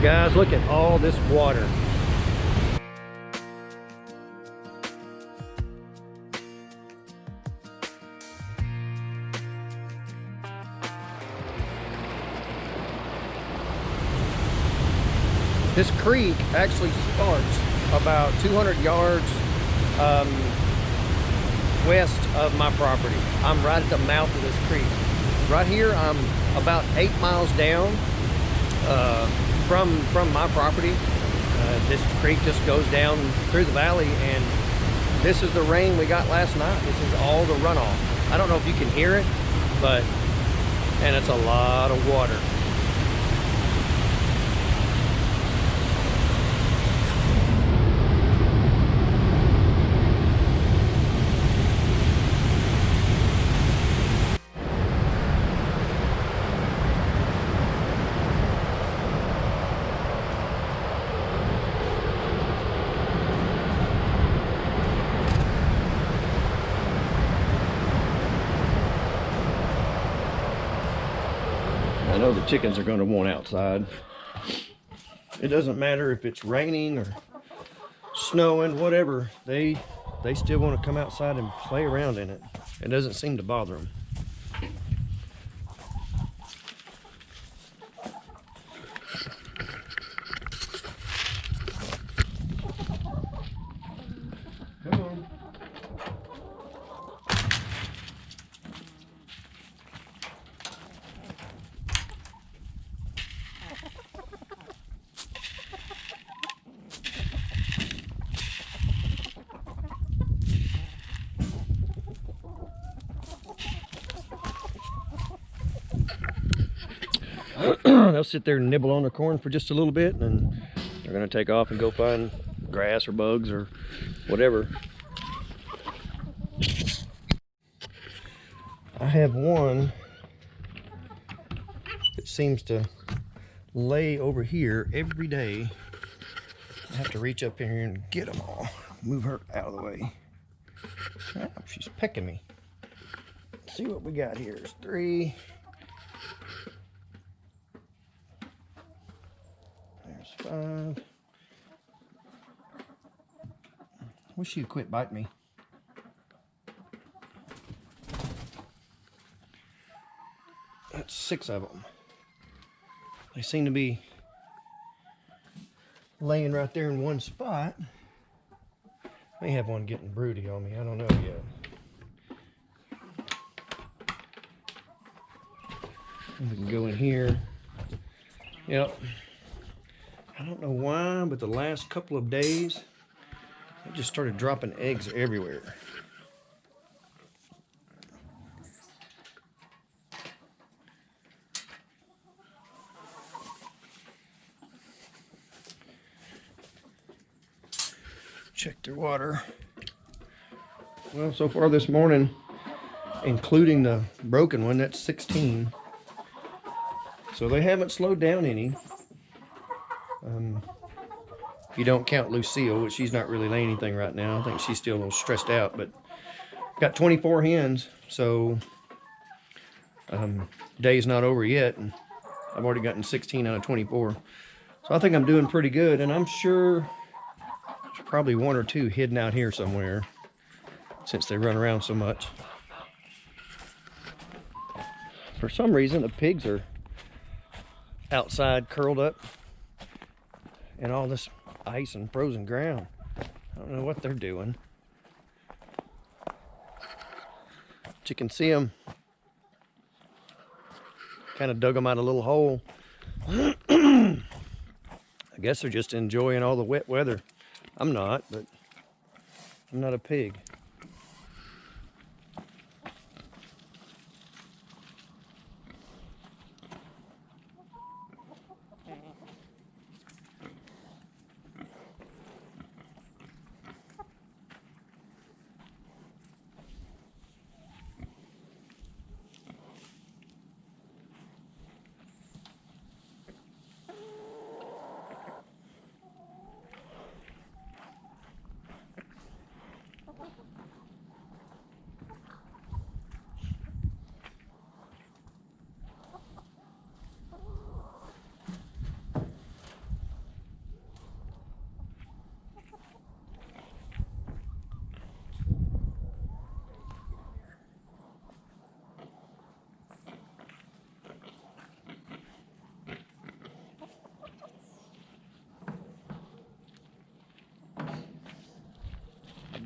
Guys, look at all this water. This creek actually starts about 200 yards west of my property. I'm right at the mouth of this creek. Right here, I'm about 8 miles down from my property. This creek just goes down through the valley, and this is the rain we got last night. This is all the runoff. I don't know if you can hear it, and it's a lot of water. I know the chickens are going to want outside. It doesn't matter if it's raining or snowing, whatever. They still want to come outside and play around in it. It doesn't seem to bother them. Come on. They'll sit there and nibble on the corn for just a little bit, and then they're going to take off and go find grass or bugs or whatever. I have one that seems to lay over here every day. I have to reach up in here and get them all. Move her out of the way. Oh, she's pecking me. Let's see what we got here. There's 3. There's 5. Wish you'd quit biting me. That's 6 of them. They seem to be laying right there in one spot. May have one getting broody on me. I don't know yet. We can go in here. Yep. I don't know why, but the last couple of days, I just started dropping eggs everywhere. Check their water. Well, so far this morning, including the broken one, that's 16. So they haven't slowed down any. If you don't count Lucille, which she's not really laying anything right now. I think she's still a little stressed out, but got 24 hens, so day's not over yet, and I've already gotten 16 out of 24. So I think I'm doing pretty good, and I'm sure there's probably 1 or 2 hidden out here somewhere since they run around so much. For some reason, the pigs are outside curled up in all this ice and frozen ground. I don't know what they're doing. But you can see them. Kind of dug them out a little hole. I guess they're just enjoying all the wet weather. I'm not, but I'm not a pig.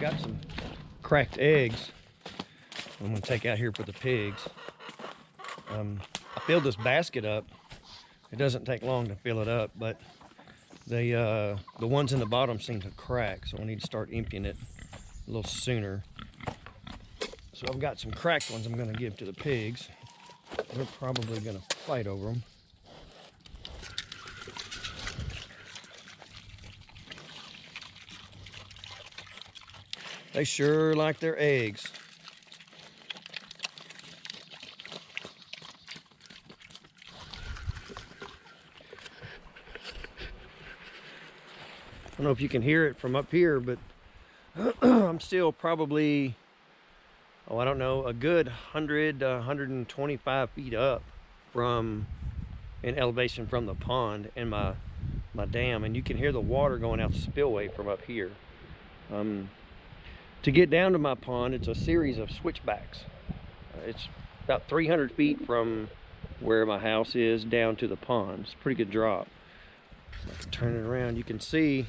got some cracked eggs I'm gonna take out here for the pigs. I filled this basket up. It doesn't take long to fill it up, but the ones in the bottom seem to crack, so I need to start emptying it a little sooner. So I've got some cracked ones I'm gonna give to the pigs. They're probably gonna fight over them. They sure like their eggs. I don't know if you can hear it from up here, but I'm still probably, oh, I don't know, a good 100 125 feet up from in elevation from the pond and my dam, and you can hear the water going out the spillway from up here. To get down to my pond, it's a series of switchbacks. It's about 300 feet from where my house is down to the pond. It's a pretty good drop. I can turn it around. You can see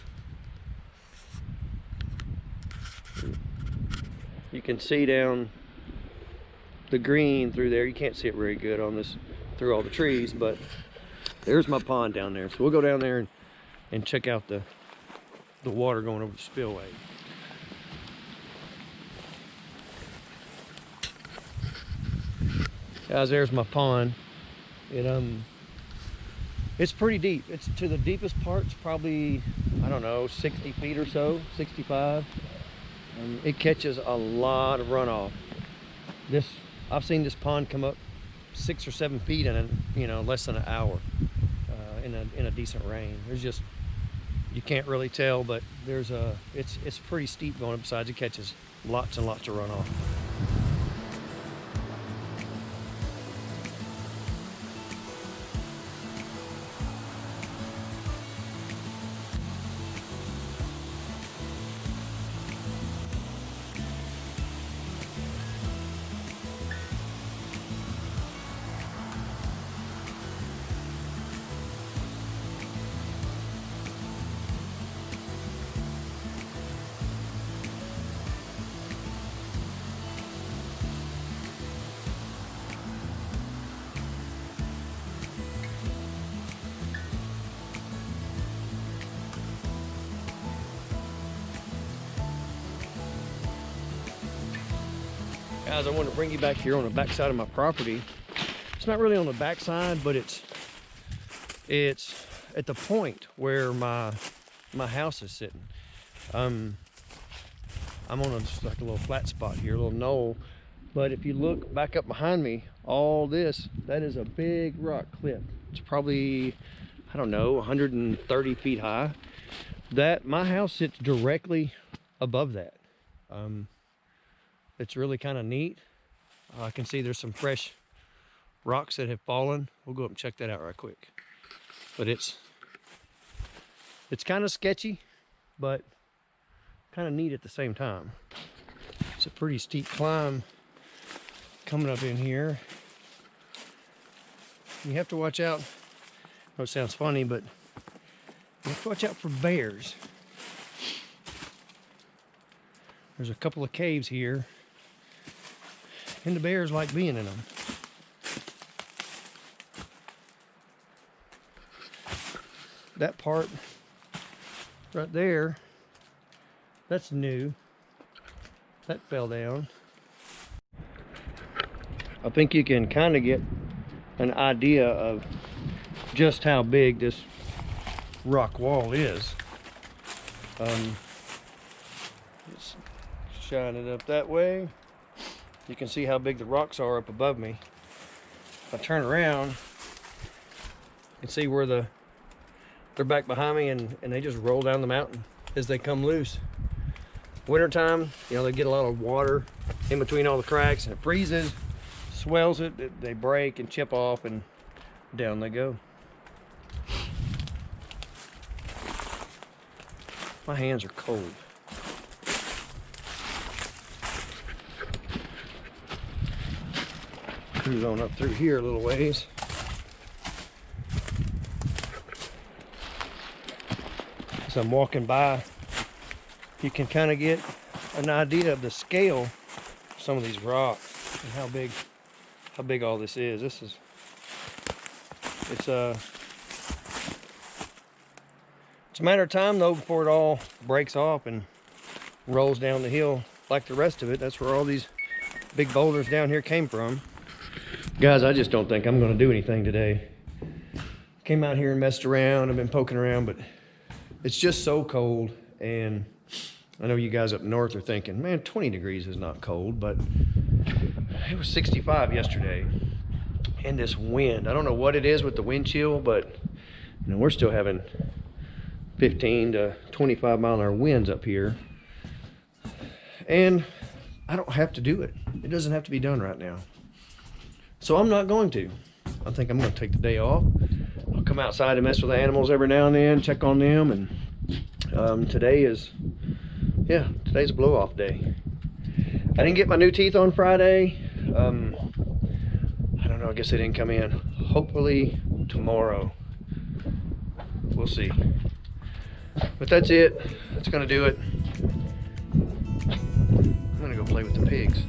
down the green through there. You can't see it very good on this through all the trees, but there's my pond down there. So we'll go down there and check out the water going over the spillway. Guys, there's my pond. It's pretty deep. It's to the deepest parts, probably, I don't know, 60 feet or so, 65. It catches a lot of runoff. I've seen this pond come up 6 or 7 feet in less than an hour in a decent rain. There's just, you can't really tell, but it's pretty steep going up. Besides, it catches lots and lots of runoff. Guys, I want to bring you back here on the back side of my property. It's not really on the back side, but it's at the point where my house is sitting. I'm on just like a little flat spot here, a little knoll. But if you look back up behind me, all this, that is a big rock cliff. It's probably, I don't know, 130 feet high. My house sits directly above that. It's really kind of neat. I can see there's some fresh rocks that have fallen. We'll go up and check that out right quick. But it's kind of sketchy, but kind of neat at the same time. It's a pretty steep climb coming up in here. You have to watch out. I know it sounds funny, but you have to watch out for bears. There's a couple of caves here, and the bears like being in them. That part right there, that's new. That fell down. I think you can kind of get an idea of just how big this rock wall is. Let's shine it up that way. You can see how big the rocks are up above me. If I turn around, you can see where they're back behind me, and they just roll down the mountain as they come loose. Wintertime, they get a lot of water in between all the cracks, and it freezes, swells it, they break and chip off, and down they go. My hands are cold. Cruise on up through here a little ways. As I'm walking by, you can kind of get an idea of the scale of some of these rocks and how big all this is. It's a matter of time though before it all breaks off and rolls down the hill like the rest of it. That's where all these big boulders down here came from. Guys, I just don't think I'm going to do anything today. Came out here and messed around. I've been poking around, but it's just so cold. And I know you guys up north are thinking, man, 20 degrees is not cold, but it was 65 yesterday. And this wind, I don't know what it is with the wind chill, but you know, we're still having 15 to 25 mile an hour winds up here. And I don't have to do it. It doesn't have to be done right now. So I'm not going to. I think I'm going to take the day off. I'll come outside and mess with the animals every now and then, check on them. And today's a blow off day. I didn't get my new teeth on Friday. I don't know, I guess they didn't come in. Hopefully tomorrow. We'll see. But that's it. That's going to do it. I'm going to go play with the pigs.